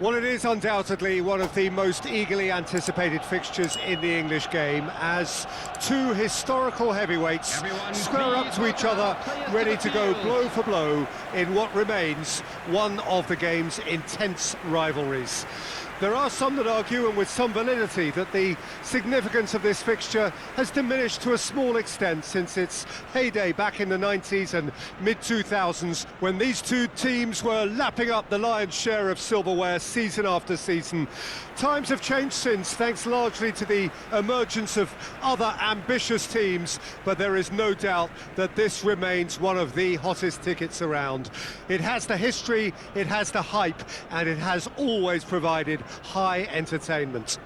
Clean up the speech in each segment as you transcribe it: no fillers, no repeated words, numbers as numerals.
Well, it is undoubtedly one of the most eagerly anticipated fixtures in the English game, as two historical heavyweights square up to each other, ready to go blow for blow in what remains one of the game's intense rivalries. There are some that argue, and with some validity, that the significance of this fixture has diminished to a small extent since its heyday back in the 90s and mid-2000s, when these two teams were lapping up the lion's share of silverware season after season. Times have changed since, thanks largely to the emergence of other ambitious teams, but there is no doubt that this remains one of the hottest tickets around. It has the history, it has the hype, and it has always provided high entertainment.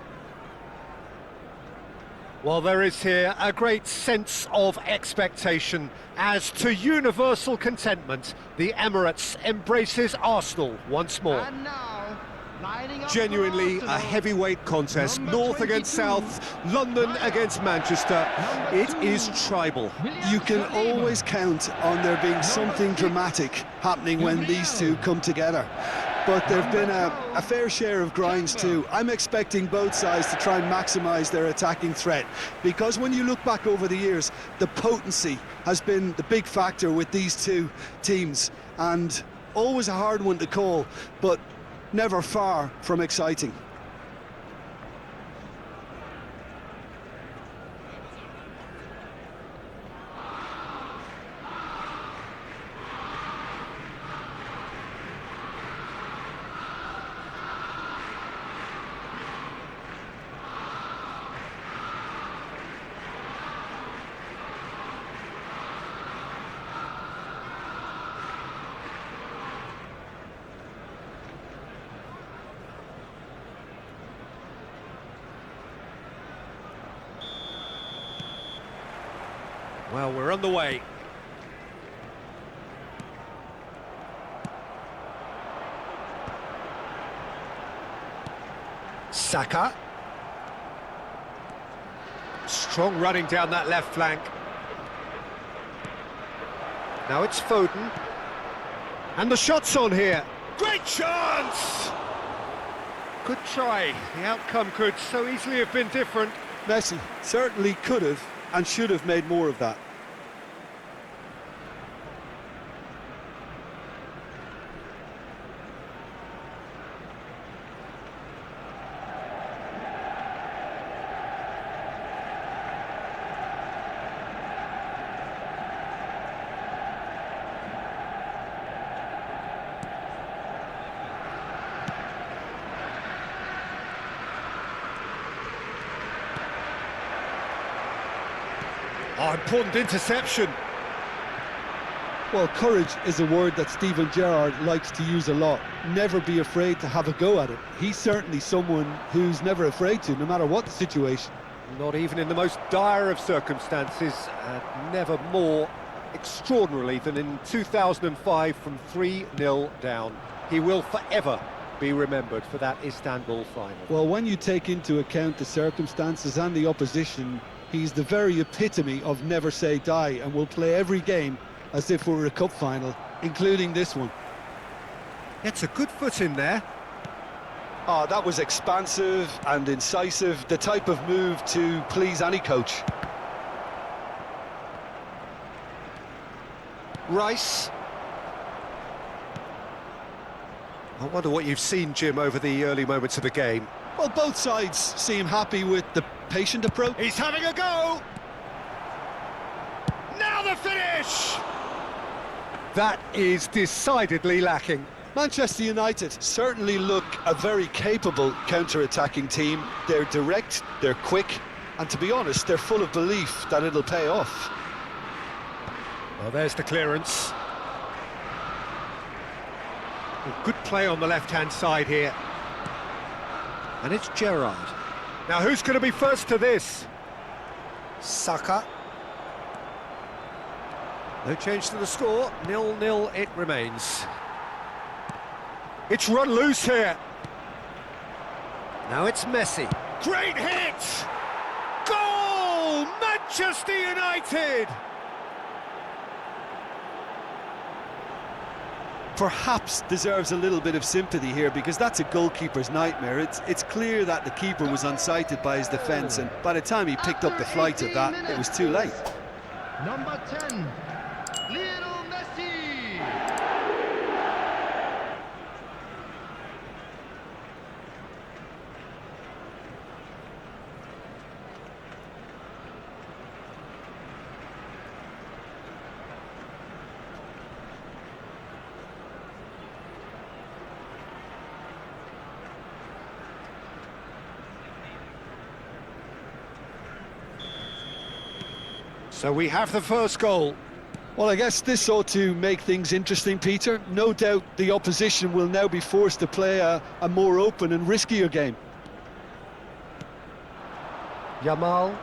Well, there is here a great sense of expectation as, to universal contentment, the Emirates embraces Arsenal once more. And now, lining up Genuinely for a Arsenal, heavyweight contest, number North against 22, South, London against Manchester. It is tribal. You can always count on there being something dramatic happening when these two come together. But there've been a fair share of grinds too. I'm expecting both sides to try and maximise their attacking threat, because when you look back over the years, the potency has been the big factor with these two teams, and always a hard one to call, but never far from exciting. Well, we're on the way. Saka. Strong running down that left flank. Now it's Foden. And the shot's on here. Great chance! Good try. The outcome could so easily have been different. Messi certainly could have and should have made more of that. Oh, important interception. Well, courage is a word that Steven Gerrard likes to use a lot. Never be afraid to have a go at it. He's certainly someone who's never afraid to, no matter what the situation. Not even in the most dire of circumstances, and never more extraordinarily than in 2005 from 3-0 down. He will forever be remembered for that Istanbul final. Well, when you take into account the circumstances and the opposition, he's the very epitome of never say die, and will play every game as if it were a cup final, including this one. Gets a good foot in there. Oh, that was expansive and incisive, the type of move to please any coach. Rice. I wonder what you've seen, Jim, over the early moments of the game. Well, both sides seem happy with the patient approach. He's having a go! Now the finish! That is decidedly lacking. Manchester United certainly look a very capable counter-attacking team. They're direct, they're quick, and to be honest, they're full of belief that it'll pay off. Well, there's the clearance. Good play on the left-hand side here. And it's Gerrard. Now, who's going to be first to this? Saka. No change to the score. 0-0 it remains. It's run loose here. Now it's Messi. Great hit! Goal! Manchester United! perhaps deserves a little bit of sympathy here, because that's a goalkeeper's nightmare. It's clear that the keeper was unsighted by his defence, and by the time he picked up the flight of that, it was too late. Number 10, Lionel Messi. So we have the first goal. Well, I guess this ought to make things interesting, Peter. No doubt the opposition will now be forced to play a more open and riskier game. Yamal.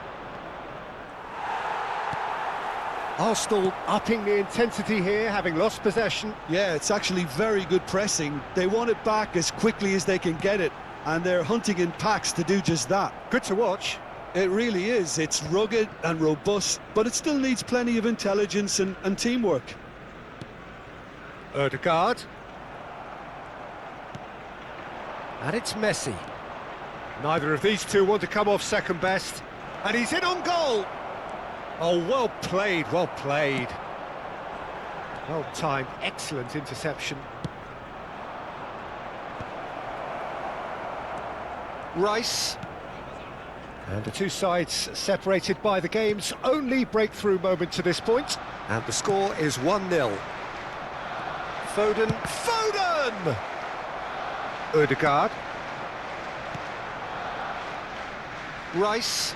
Arsenal upping the intensity here, having lost possession. Yeah, it's actually very good pressing. They want it back as quickly as they can get it, and they're hunting in packs to do just that. Good to watch. It really is. It's rugged and robust, but it still needs plenty of intelligence and teamwork. Ødegaard. And it's Messi. Neither of these two want to come off second best. And he's in on goal. Oh, well played, well played. Well timed, excellent interception. Rice. And the two sides separated by the game's only breakthrough moment to this point. And the score is 1-0. Foden! Ødegaard. Rice.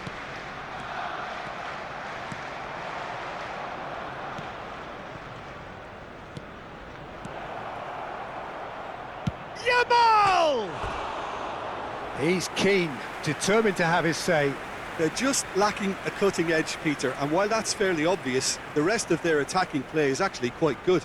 Yamal! He's keen, determined to have his say. They're just lacking a cutting edge, Peter, and while that's fairly obvious, the rest of their attacking play is actually quite good.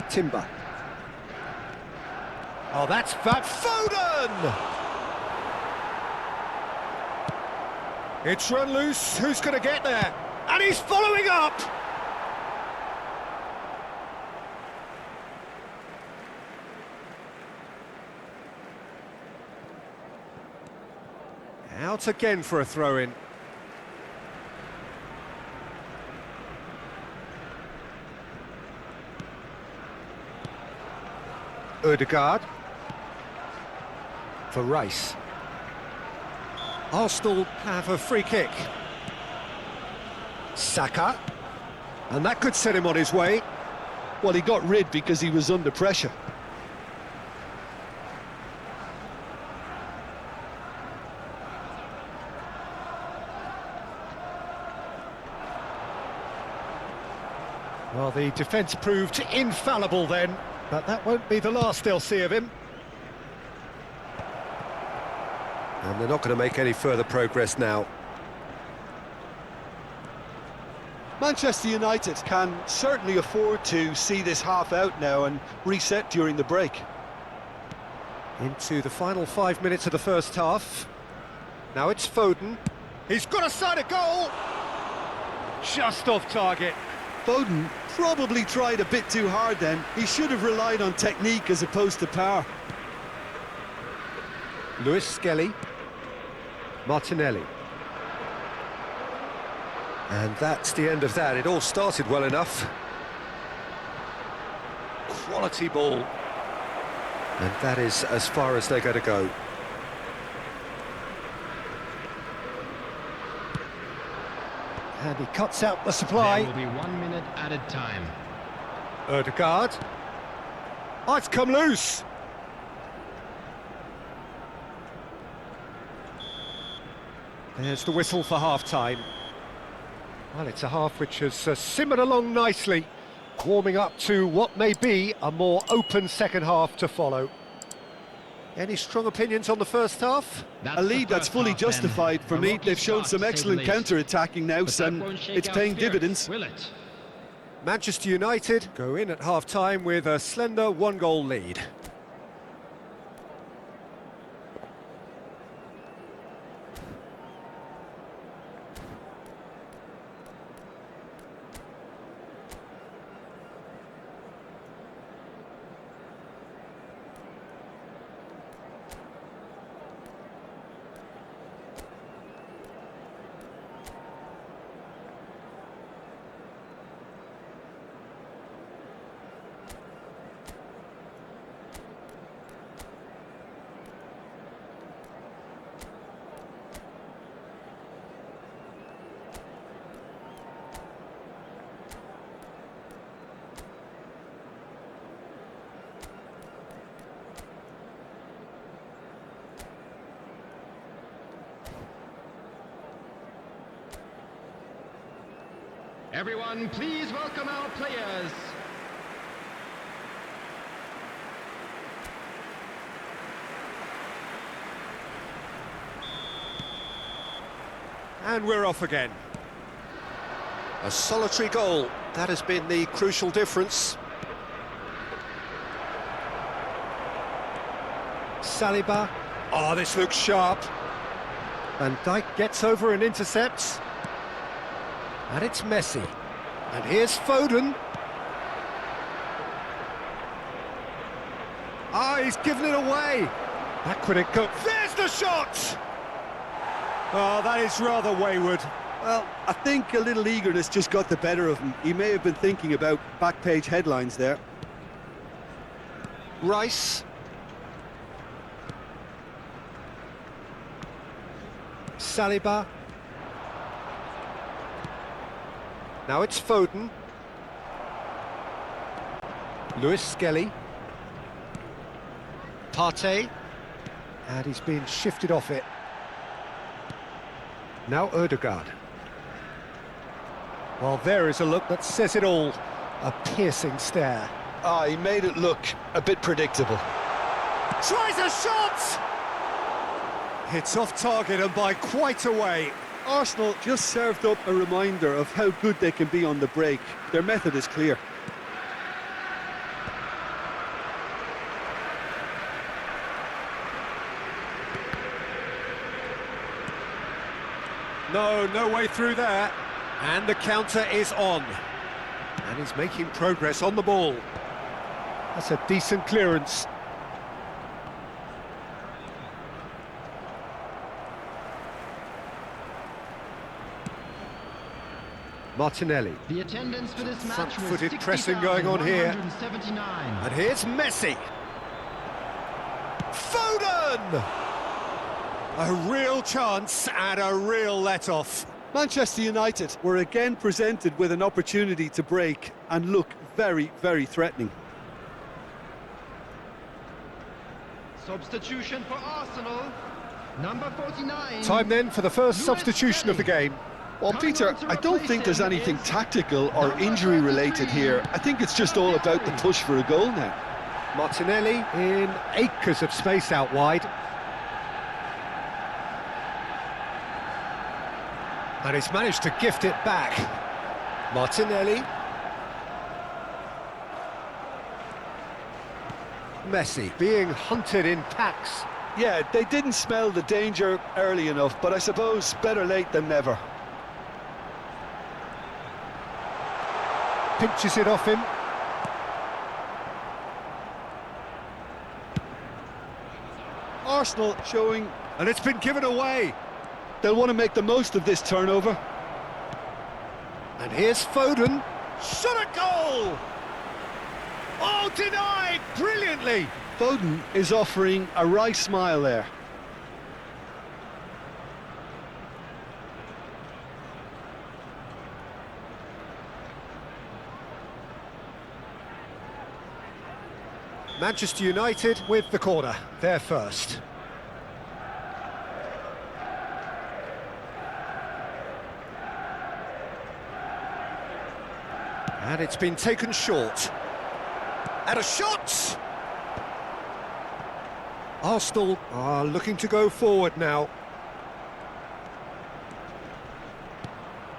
Timber. Oh, that's Foden! It's run loose, who's going to get there? And he's following up! Out again for a throw-in. Ødegaard. For Rice. Arsenal have a free kick. Saka. And that could set him on his way. Well, he got rid because he was under pressure. Well, the defence proved infallible then, but that won't be the last they'll see of him. And they're not going to make any further progress now. Manchester United can certainly afford to see this half out now and reset during the break. Into the final 5 minutes of the first half. Now it's Foden. He's got a side of goal! Just off target. Foden probably tried a bit too hard then. He should have relied on technique as opposed to power. Lewis Skelly. Martinelli. And that's the end of that. It all started well enough. Quality ball. And that is as far as they're going to go. And he cuts out the supply. There will be 1 minute added time. Ødegaard. Oh, it's come loose. There's the whistle for half-time. Well, it's a half which has simmered along nicely, warming up to what may be a more open second half to follow. Any strong opinions on the first half? A lead that's fully justified for me. They've shown some excellent counter-attacking now, and it's paying dividends. Will it? Manchester United go in at half-time with a slender one-goal lead. Everyone, please welcome our players. And we're off again. A solitary goal, that has been the crucial difference. Saliba, oh, this looks sharp. Van Dijk gets over and intercepts. And it's Messi. And here's Foden. Ah, he's given it away. Back would it go. There's the shot! Oh, that is rather wayward. Well, I think a little eagerness just got the better of him. He may have been thinking about back-page headlines there. Rice. Saliba. Now it's Foden. Lewis Skelly. Partey. And he's been shifted off it. Now Ødegaard. Well, there is a look that says it all. A piercing stare. Ah, he made it look a bit predictable. Tries a shot! It's off target and by quite a way. Arsenal just served up a reminder of how good they can be on the break. Their method is clear. No way through there. And the counter is on. And he's making progress on the ball. That's a decent clearance. Martinelli. The attendance for this match was Front-footed pressing going on here. 60,179. And here's Messi. Foden! A real chance and a real let-off. Manchester United were again presented with an opportunity to break and look very, very threatening. Substitution for Arsenal. Number 49. Time then for the first Lewis substitution of the Skelly. game. Well, Peter, I don't think there's anything tactical or injury-related here. I think it's just all about the push for a goal now. Martinelli in acres of space out wide. And he's managed to gift it back. Martinelli. Messi being hunted in packs. Yeah, they didn't smell the danger early enough, but I suppose better late than never. Pinches it off him. Arsenal showing... And it's been given away. They'll want to make the most of this turnover. And here's Foden. Shot a goal! Oh, denied brilliantly. Foden is offering a wry smile there. Manchester United with the corner, they're first. And it's been taken short. And a shot! Arsenal are looking to go forward now.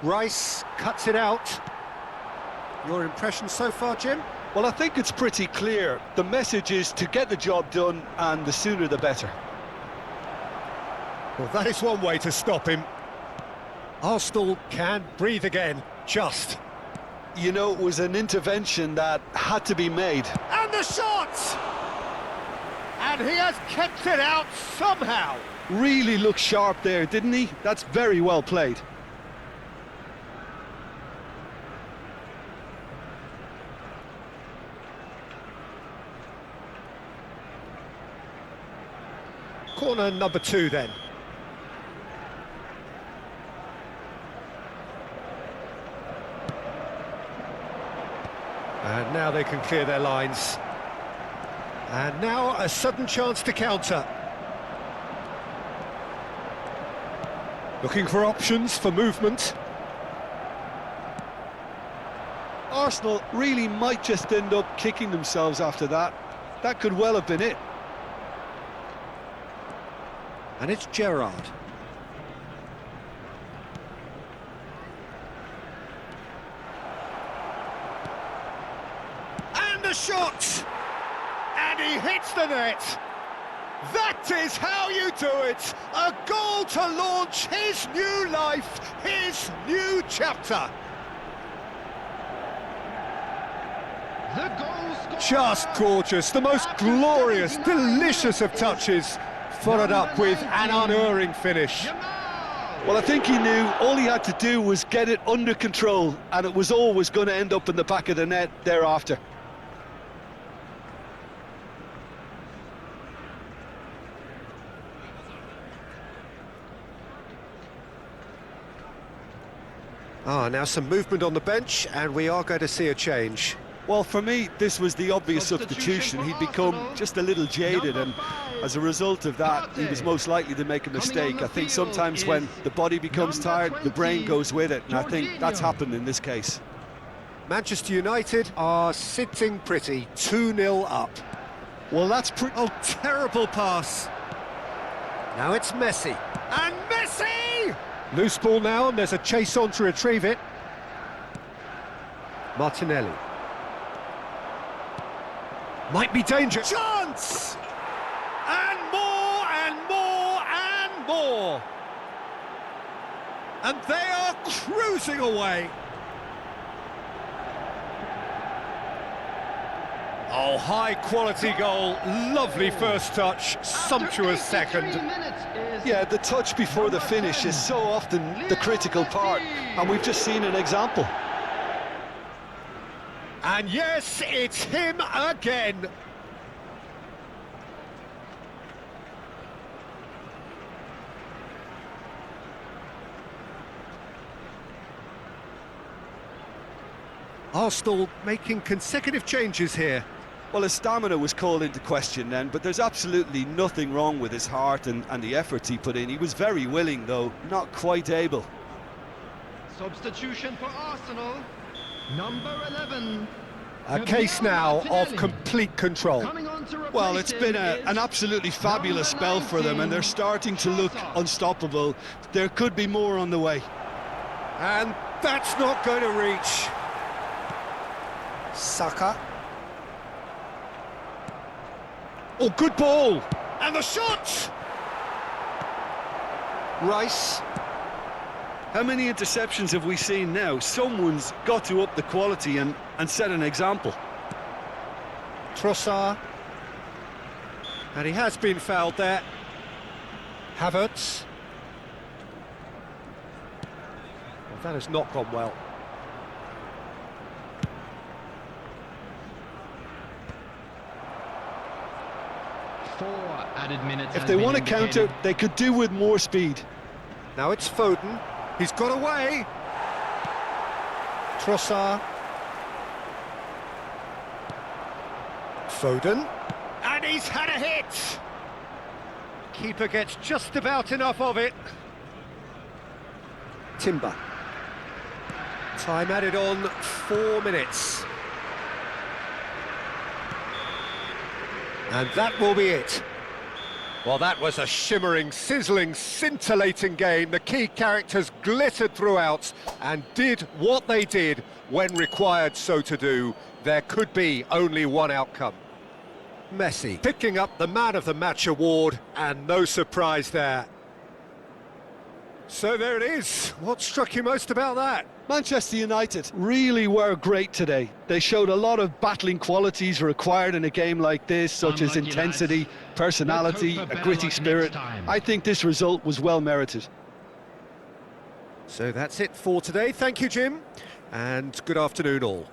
Rice cuts it out. Your impression so far, Jim? Well, I think it's pretty clear. The message is to get the job done, and the sooner the better. Well, that is one way to stop him. Arsenal can breathe again, just. You know, it was an intervention that had to be made. And the shot! And he has kept it out somehow. Really looked sharp there, didn't he? That's very well played. Corner number 2 then. And now they can clear their lines. And now a sudden chance to counter. Looking for options for movement. Arsenal really might just end up kicking themselves after that. That could well have been it. And it's Gerrard. And the shot! And he hits the net! That is how you do it! A goal to launch his new life, his new chapter! The goal scorer. Just gorgeous, the most glorious, delicious of touches, followed up with an unerring finish. Well, I think he knew all he had to do was get it under control, and it was always going to end up in the back of the net thereafter. Now some movement on the bench, and we are going to see a change. Well, for me, this was the obvious substitution. He'd become just a little jaded, and as a result of that, he was most likely to make a mistake. I think sometimes when the body becomes tired, the brain goes with it, and I think that's happened in this case. Manchester United are sitting pretty, 2-0 up. Well, that's pretty... Oh, terrible pass. Now it's Messi. And Messi! Loose ball now, and there's a chase on to retrieve it. Martinelli. Might be danger. Chance! And more, and more, and more. And they are cruising away. Oh, high-quality goal. Lovely first touch. Sumptuous second. Yeah, the touch before the finish is so often the critical part, and we've just seen an example. And yes, it's him again. Arsenal making consecutive changes here. Well, his stamina was called into question then, but there's absolutely nothing wrong with his heart and the efforts he put in. He was very willing, though, not quite able. Substitution for Arsenal. Number 11. A case now of complete control. Well, it's been an absolutely fabulous spell for them, and they're starting to look unstoppable. There could be more on the way. And that's not going to reach. Saka. Oh, good ball! And the shot! Rice. How many interceptions have we seen now? Someone's got to up the quality and set an example. Trossard. And he has been fouled there. Havertz. Well, that has not gone well. If they want to counter, they could do with more speed. Now it's Foden. He's got away. Trossard. Foden. And he's had a hit. Keeper gets just about enough of it. Timber. Time added on, 4 minutes. And that will be it. Well, that was a shimmering, sizzling, scintillating game. The key characters glittered throughout and did what they did when required so to do. There could be only one outcome. Messi picking up the Man of the Match award, and no surprise there. So there it is. What struck you most about that? Manchester United really were great today. They showed a lot of battling qualities required in a game like this, such as Unlucky intensity, lads. personality, Let's hope for a gritty better luck spirit. next time. I think this result was well merited. So that's it for today. Thank you, Jim, and good afternoon all.